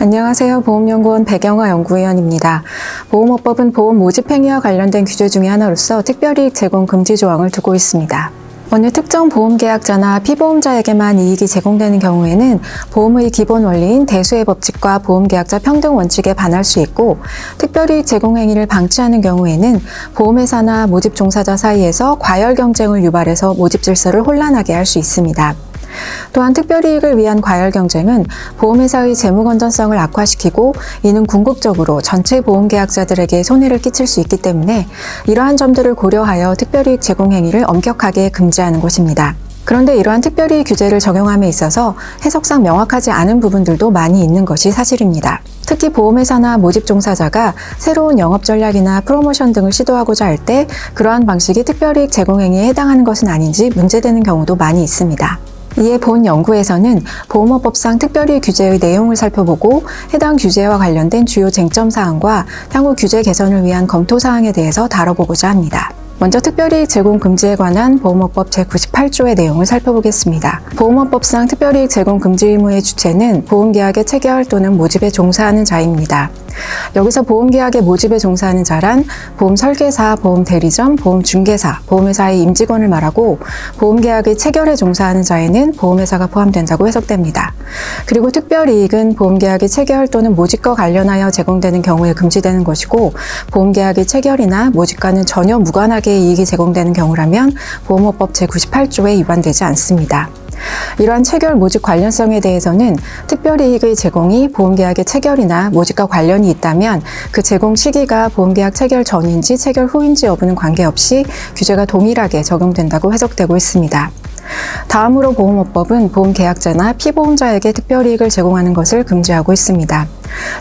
안녕하세요. 보험연구원 백영화 연구위원입니다. 보험업법은 보험 모집행위와 관련된 규제 중의 하나로서 특별이익 제공 금지 조항을 두고 있습니다. 어느 특정 보험계약자나 피보험자에게만 이익이 제공되는 경우에는 보험의 기본 원리인 대수의 법칙과 보험계약자 평등 원칙에 반할 수 있고, 특별이익 제공 행위를 방치하는 경우에는 보험회사나 모집 종사자 사이에서 과열 경쟁을 유발해서 모집 질서를 혼란하게 할 수 있습니다. 또한 특별이익을 위한 과열 경쟁은 보험회사의 재무 건전성을 악화시키고, 이는 궁극적으로 전체 보험계약자들에게 손해를 끼칠 수 있기 때문에 이러한 점들을 고려하여 특별이익 제공 행위를 엄격하게 금지하는 것입니다. 그런데 이러한 특별이익 규제를 적용함에 있어서 해석상 명확하지 않은 부분들도 많이 있는 것이 사실입니다. 특히 보험회사나 모집 종사자가 새로운 영업 전략이나 프로모션 등을 시도하고자 할 때 그러한 방식이 특별이익 제공 행위에 해당하는 것은 아닌지 문제되는 경우도 많이 있습니다. 이에 본 연구에서는 보험업법상 특별이익 규제의 내용을 살펴보고 해당 규제와 관련된 주요 쟁점 사항과 향후 규제 개선을 위한 검토 사항에 대해서 다뤄보고자 합니다. 먼저 특별이익 제공 금지에 관한 보험업법 제98조의 내용을 살펴보겠습니다. 보험업법상 특별이익 제공 금지 의무의 주체는 보험계약의 체결 또는 모집에 종사하는 자입니다. 여기서 보험계약의 모집에 종사하는 자란 보험설계사, 보험대리점, 보험중개사, 보험회사의 임직원을 말하고, 보험계약의 체결에 종사하는 자에는 보험회사가 포함된다고 해석됩니다. 그리고 특별이익은 보험계약의 체결 또는 모집과 관련하여 제공되는 경우에 금지되는 것이고, 보험계약의 체결이나 모집과는 전혀 무관하게 이익이 제공되는 경우라면 보험업법 제98조에 위반되지 않습니다. 이러한 체결 모집 관련성에 대해서는 특별이익의 제공이 보험계약의 체결이나 모집과 관련이 있다면 그 제공 시기가 보험계약 체결 전인지 체결 후인지 여부는 관계없이 규제가 동일하게 적용된다고 해석되고 있습니다. 다음으로 보험업법은 보험계약자나 피보험자에게 특별이익을 제공하는 것을 금지하고 있습니다.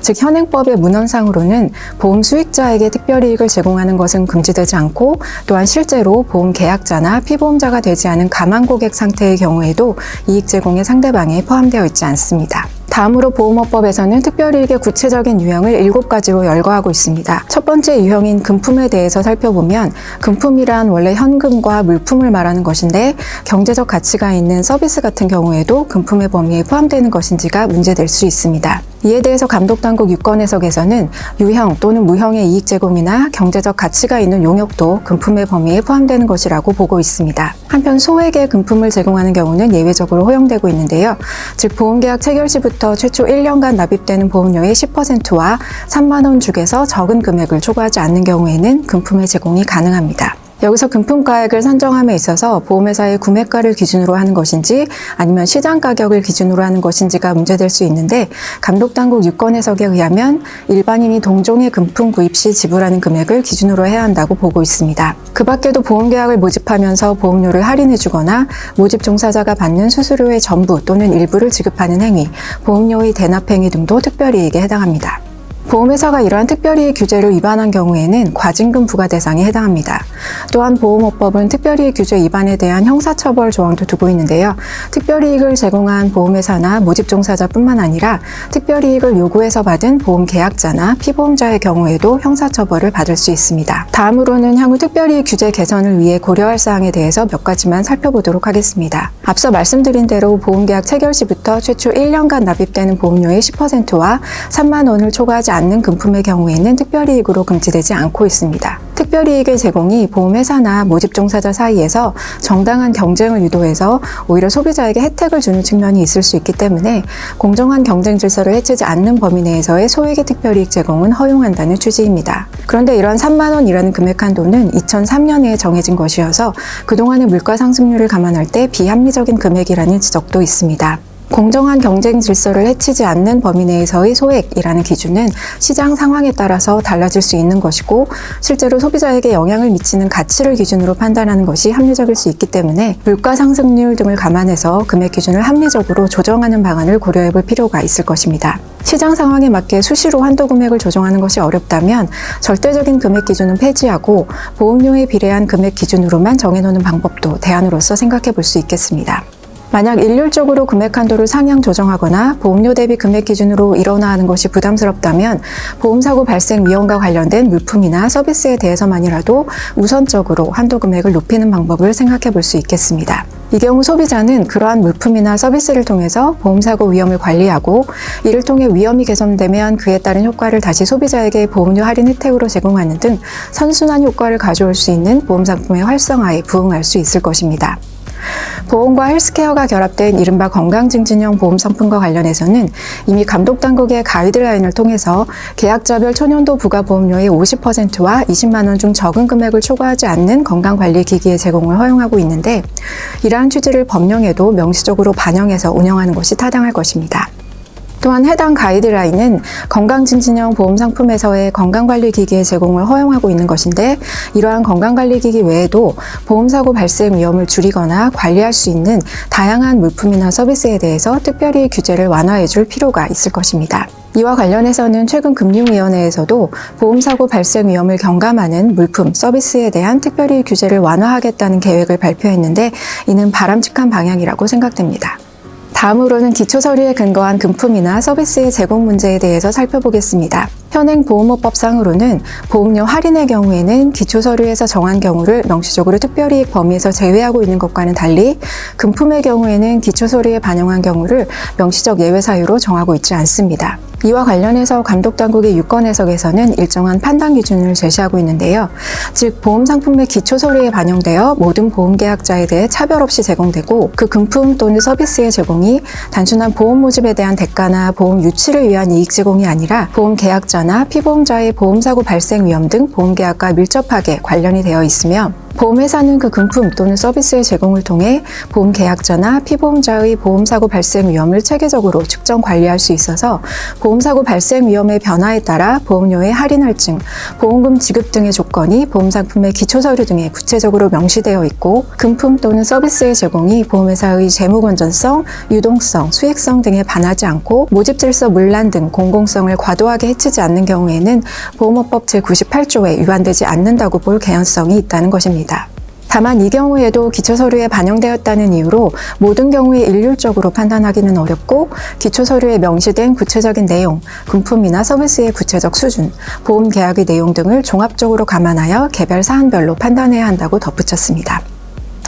즉, 현행법의 문헌상으로는 보험 수익자에게 특별이익을 제공하는 것은 금지되지 않고, 또한 실제로 보험계약자나 피보험자가 되지 않은 가망고객 상태의 경우에도 이익 제공의 상대방에 포함되어 있지 않습니다. 다음으로 보험업법에서는 특별이익의 구체적인 유형을 7가지로 열거하고 있습니다. 첫 번째 유형인 금품에 대해서 살펴보면, 금품이란 원래 현금과 물품을 말하는 것인데 경제적 가치가 있는 서비스 같은 경우에도 금품의 범위에 포함되는 것인지가 문제될 수 있습니다. 이에 대해서 감독당국 유권 해석에서는 유형 또는 무형의 이익 제공이나 경제적 가치가 있는 용역도 금품의 범위에 포함되는 것이라고 보고 있습니다. 한편 소액의 금품을 제공하는 경우는 예외적으로 허용되고 있는데요. 즉, 보험계약 체결 시부터 최초 1년간 납입되는 보험료의 10%와 3만 원 중에서 적은 금액을 초과하지 않는 경우에는 금품의 제공이 가능합니다. 여기서 금품가액을 산정함에 있어서 보험회사의 구매가를 기준으로 하는 것인지 아니면 시장 가격을 기준으로 하는 것인지가 문제될 수 있는데, 감독당국 유권 해석에 의하면 일반인이 동종의 금품 구입 시 지불하는 금액을 기준으로 해야 한다고 보고 있습니다. 그 밖에도 보험계약을 모집하면서 보험료를 할인해주거나 모집 종사자가 받는 수수료의 전부 또는 일부를 지급하는 행위, 보험료의 대납 행위 등도 특별이익에 해당합니다. 보험회사가 이러한 특별이익 규제를 위반한 경우에는 과징금 부과 대상에 해당합니다. 또한 보험업법은 특별이익 규제 위반에 대한 형사처벌 조항도 두고 있는데요. 특별이익을 제공한 보험회사나 모집 종사자뿐만 아니라 특별이익을 요구해서 받은 보험계약자나 피보험자의 경우에도 형사처벌을 받을 수 있습니다. 다음으로는 향후 특별이익 규제 개선을 위해 고려할 사항에 대해서 몇 가지만 살펴보도록 하겠습니다. 앞서 말씀드린 대로 보험계약 체결 시부터 최초 1년간 납입되는 보험료의 10%와 3만 원을 초과하지 않는 금품의 경우에는 특별이익으로 금지되지 않고 있습니다. 특별이익의 제공이 보험회사나 모집 종사자 사이에서 정당한 경쟁을 유도해서 오히려 소비자에게 혜택을 주는 측면이 있을 수 있기 때문에 공정한 경쟁 질서를 해치지 않는 범위 내에서의 소액의 특별이익 제공은 허용한다는 취지입니다. 그런데 이러한 3만 원이라는 금액 한도는 2003년에 정해진 것이어서 그동안의 물가 상승률을 감안할 때 비합리적인 금액이라는 지적도 있습니다. 공정한 경쟁 질서를 해치지 않는 범위 내에서의 소액이라는 기준은 시장 상황에 따라서 달라질 수 있는 것이고, 실제로 소비자에게 영향을 미치는 가치를 기준으로 판단하는 것이 합리적일 수 있기 때문에 물가 상승률 등을 감안해서 금액 기준을 합리적으로 조정하는 방안을 고려해 볼 필요가 있을 것입니다. 시장 상황에 맞게 수시로 한도 금액을 조정하는 것이 어렵다면 절대적인 금액 기준은 폐지하고 보험료에 비례한 금액 기준으로만 정해놓는 방법도 대안으로서 생각해 볼 수 있겠습니다. 만약 일률적으로 금액 한도를 상향 조정하거나 보험료 대비 금액 기준으로 일원화하는 것이 부담스럽다면 보험사고 발생 위험과 관련된 물품이나 서비스에 대해서만이라도 우선적으로 한도 금액을 높이는 방법을 생각해 볼 수 있겠습니다. 이 경우 소비자는 그러한 물품이나 서비스를 통해서 보험사고 위험을 관리하고 이를 통해 위험이 개선되면 그에 따른 효과를 다시 소비자에게 보험료 할인 혜택으로 제공하는 등 선순환 효과를 가져올 수 있는 보험상품의 활성화에 부응할 수 있을 것입니다. 보험과 헬스케어가 결합된 이른바 건강증진형 보험상품과 관련해서는 이미 감독당국의 가이드라인을 통해서 계약자별 초년도 부가보험료의 50%와 20만 원 중 적은 금액을 초과하지 않는 건강관리기기의 제공을 허용하고 있는데 이러한 취지를 법령에도 명시적으로 반영해서 운영하는 것이 타당할 것입니다. 또한 해당 가이드라인은 건강증진형 보험상품에서의 건강관리기기의 제공을 허용하고 있는 것인데 이러한 건강관리기기 외에도 보험사고 발생 위험을 줄이거나 관리할 수 있는 다양한 물품이나 서비스에 대해서 특별히 규제를 완화해 줄 필요가 있을 것입니다. 이와 관련해서는 최근 금융위원회에서도 보험사고 발생 위험을 경감하는 물품, 서비스에 대한 특별히 규제를 완화하겠다는 계획을 발표했는데 이는 바람직한 방향이라고 생각됩니다. 다음으로는 기초서류에 근거한 금품이나 서비스의 제공 문제에 대해서 살펴보겠습니다. 현행 보험업법상으로는 보험료 할인의 경우에는 기초서류에서 정한 경우를 명시적으로 특별이익 범위에서 제외하고 있는 것과는 달리 금품의 경우에는 기초서류에 반영한 경우를 명시적 예외 사유로 정하고 있지 않습니다. 이와 관련해서 감독당국의 유권 해석에서는 일정한 판단 기준을 제시하고 있는데요. 즉 보험상품의 기초서류에 반영되어 모든 보험계약자에 대해 차별 없이 제공되고 그 금품 또는 서비스의 제공이 단순한 보험 모집에 대한 대가나 보험 유치를 위한 이익 제공이 아니라 보험계약자나 피보험자의 보험사고 발생 위험 등 보험계약과 밀접하게 관련이 되어 있으며 보험회사는 그 금품 또는 서비스의 제공을 통해 보험계약자나 피보험자의 보험사고 발생 위험을 체계적으로 측정 관리할 수 있어서 보험사고 발생 위험의 변화에 따라 보험료의 할인 할증, 보험금 지급 등의 조건이 보험상품의 기초서류 등에 구체적으로 명시되어 있고 금품 또는 서비스의 제공이 보험회사의 재무 건전성, 유동성, 수익성 등에 반하지 않고 모집질서 문란 등 공공성을 과도하게 해치지 않는 경우에는 보험업법 제98조에 위반되지 않는다고 볼 개연성이 있다는 것입니다. 다만 이 경우에도 기초서류에 반영되었다는 이유로 모든 경우에 일률적으로 판단하기는 어렵고 기초서류에 명시된 구체적인 내용, 금품이나 서비스의 구체적 수준, 보험계약의 내용 등을 종합적으로 감안하여 개별 사안별로 판단해야 한다고 덧붙였습니다.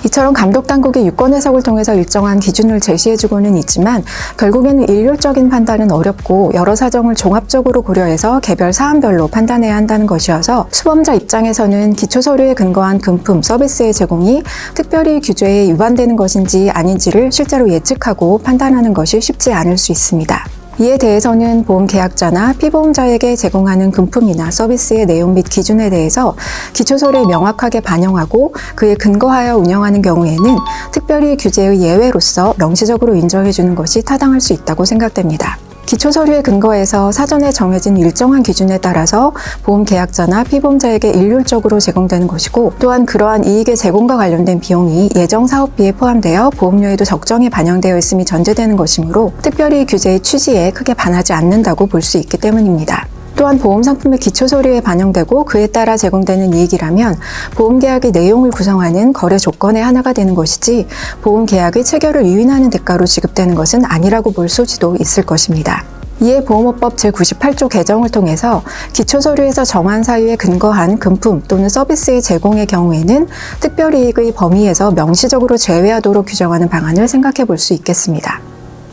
이처럼 감독당국의 유권 해석을 통해서 일정한 기준을 제시해주고는 있지만 결국에는 일률적인 판단은 어렵고 여러 사정을 종합적으로 고려해서 개별 사안별로 판단해야 한다는 것이어서 수범자 입장에서는 기초서류에 근거한 금품, 서비스의 제공이 특별히 규제에 위반되는 것인지 아닌지를 실제로 예측하고 판단하는 것이 쉽지 않을 수 있습니다. 이에 대해서는 보험계약자나 피보험자에게 제공하는 금품이나 서비스의 내용 및 기준에 대해서 기초서류에 명확하게 반영하고 그에 근거하여 운영하는 경우에는 특별히 규제의 예외로서 명시적으로 인정해주는 것이 타당할 수 있다고 생각됩니다. 기초서류에 근거해서 사전에 정해진 일정한 기준에 따라서 보험계약자나 피보험자에게 일률적으로 제공되는 것이고 또한 그러한 이익의 제공과 관련된 비용이 예정사업비에 포함되어 보험료에도 적정히 반영되어 있음이 전제되는 것이므로 특별히 규제의 취지에 크게 반하지 않는다고 볼 수 있기 때문입니다. 또한 보험상품의 기초서류에 반영되고 그에 따라 제공되는 이익이라면 보험계약의 내용을 구성하는 거래 조건의 하나가 되는 것이지 보험계약의 체결을 유인하는 대가로 지급되는 것은 아니라고 볼 소지도 있을 것입니다. 이에 보험업법 제98조 개정을 통해서 기초서류에서 정한 사유에 근거한 금품 또는 서비스의 제공의 경우에는 특별이익의 범위에서 명시적으로 제외하도록 규정하는 방안을 생각해 볼 수 있겠습니다.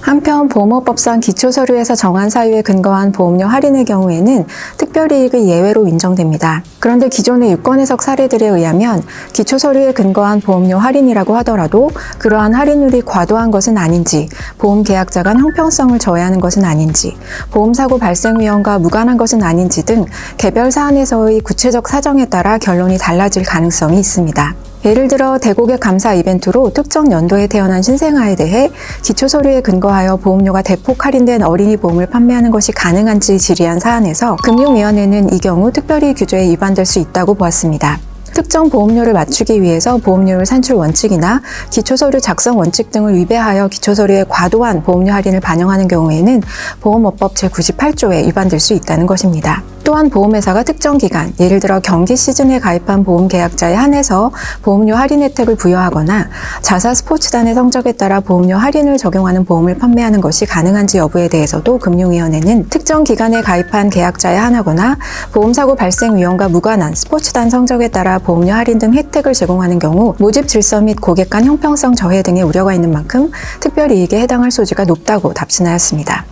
한편 보험업법상 기초서류에서 정한 사유에 근거한 보험료 할인의 경우에는 특별이익의 예외로 인정됩니다. 그런데 기존의 유권 해석 사례들에 의하면 기초서류에 근거한 보험료 할인이라고 하더라도 그러한 할인율이 과도한 것은 아닌지, 보험계약자 간 형평성을 저해하는 것은 아닌지, 보험사고 발생 위험과 무관한 것은 아닌지 등 개별 사안에서의 구체적 사정에 따라 결론이 달라질 가능성이 있습니다. 예를 들어 대고객 감사 이벤트로 특정 연도에 태어난 신생아에 대해 기초서류에 근거하여 보험료가 대폭 할인된 어린이 보험을 판매하는 것이 가능한지 질의한 사안에서 금융위원회는 이 경우 특별히 규제에 위반될 수 있다고 보았습니다. 특정 보험료를 맞추기 위해서 보험료율 산출 원칙이나 기초서류 작성 원칙 등을 위배하여 기초서류에 과도한 보험료 할인을 반영하는 경우에는 보험업법 제98조에 위반될 수 있다는 것입니다. 또한 보험회사가 특정 기간, 예를 들어 경기 시즌에 가입한 보험 계약자에 한해서 보험료 할인 혜택을 부여하거나 자사 스포츠단의 성적에 따라 보험료 할인을 적용하는 보험을 판매하는 것이 가능한지 여부에 대해서도 금융위원회는 특정 기간에 가입한 계약자에 한하거나 보험사고 발생 위험과 무관한 스포츠단 성적에 따라 보험료 할인 등 혜택을 제공하는 경우 모집 질서 및 고객 간 형평성 저해 등의 우려가 있는 만큼 특별이익에 해당할 소지가 높다고 답신하였습니다.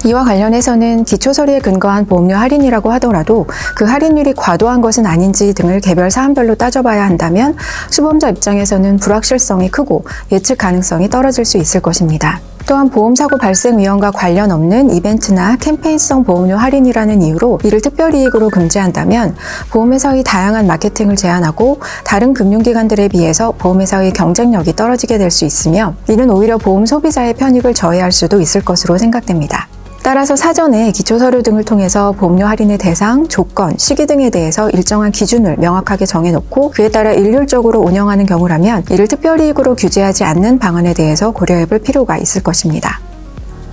이와 관련해서는 기초서류에 근거한 보험료 할인이라고 하더라도 그 할인율이 과도한 것은 아닌지 등을 개별 사안별로 따져봐야 한다면 수보험자 입장에서는 불확실성이 크고 예측 가능성이 떨어질 수 있을 것입니다. 또한 보험사고 발생 위험과 관련 없는 이벤트나 캠페인성 보험료 할인이라는 이유로 이를 특별이익으로 금지한다면 보험회사의 다양한 마케팅을 제한하고 다른 금융기관들에 비해서 보험회사의 경쟁력이 떨어지게 될 수 있으며 이는 오히려 보험 소비자의 편익을 저해할 수도 있을 것으로 생각됩니다. 따라서 사전에 기초서류 등을 통해서 보험료 할인의 대상, 조건, 시기 등에 대해서 일정한 기준을 명확하게 정해놓고 그에 따라 일률적으로 운영하는 경우라면 이를 특별이익으로 규제하지 않는 방안에 대해서 고려해볼 필요가 있을 것입니다.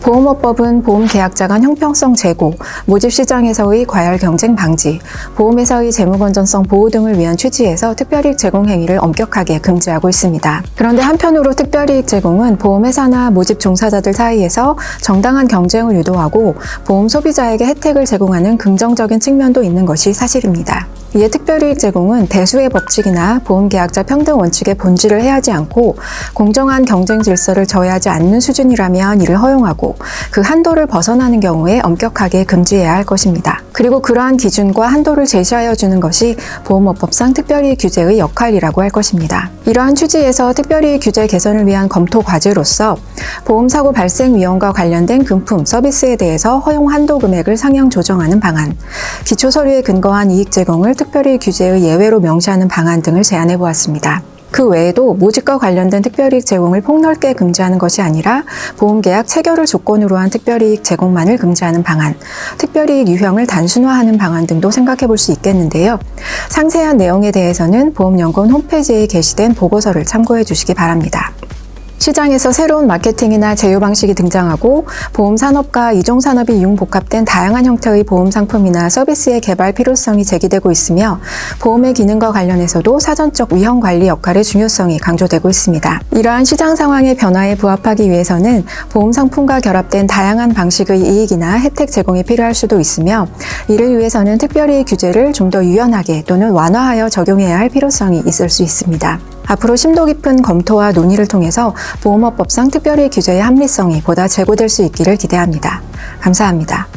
보험업법은 보험계약자 간 형평성 제고, 모집시장에서의 과열 경쟁 방지, 보험회사의 재무건전성 보호 등을 위한 취지에서 특별이익 제공 행위를 엄격하게 금지하고 있습니다. 그런데 한편으로 특별이익 제공은 보험회사나 모집 종사자들 사이에서 정당한 경쟁을 유도하고 보험 소비자에게 혜택을 제공하는 긍정적인 측면도 있는 것이 사실입니다. 이에 특별이익 제공은 대수의 법칙이나 보험계약자 평등 원칙의 본질을 해하지 않고 공정한 경쟁 질서를 저해하지 않는 수준이라면 이를 허용하고 그 한도를 벗어나는 경우에 엄격하게 금지해야 할 것입니다. 그리고 그러한 기준과 한도를 제시하여 주는 것이 보험업법상 특별이익 규제의 역할이라고 할 것입니다. 이러한 취지에서 특별이익 규제 개선을 위한 검토 과제로서 보험사고 발생 위험과 관련된 금품, 서비스에 대해서 허용 한도 금액을 상향 조정하는 방안, 기초서류에 근거한 이익 제공을 특별이익 규제의 예외로 명시하는 방안 등을 제안해 보았습니다. 그 외에도 모집과 관련된 특별이익 제공을 폭넓게 금지하는 것이 아니라 보험계약 체결을 조건으로 한 특별이익 제공만을 금지하는 방안, 특별이익 유형을 단순화하는 방안 등도 생각해 볼 수 있겠는데요. 상세한 내용에 대해서는 보험연구원 홈페이지에 게시된 보고서를 참고해 주시기 바랍니다. 시장에서 새로운 마케팅이나 제휴 방식이 등장하고 보험 산업과 이종 산업이 융복합된 다양한 형태의 보험 상품이나 서비스의 개발 필요성이 제기되고 있으며 보험의 기능과 관련해서도 사전적 위험 관리 역할의 중요성이 강조되고 있습니다. 이러한 시장 상황의 변화에 부합하기 위해서는 보험 상품과 결합된 다양한 방식의 이익이나 혜택 제공이 필요할 수도 있으며 이를 위해서는 특별이익 규제를 좀 더 유연하게 또는 완화하여 적용해야 할 필요성이 있을 수 있습니다. 앞으로 심도 깊은 검토와 논의를 통해서 보험업법상 특별이익 규제의 합리성이 보다 제고될 수 있기를 기대합니다. 감사합니다.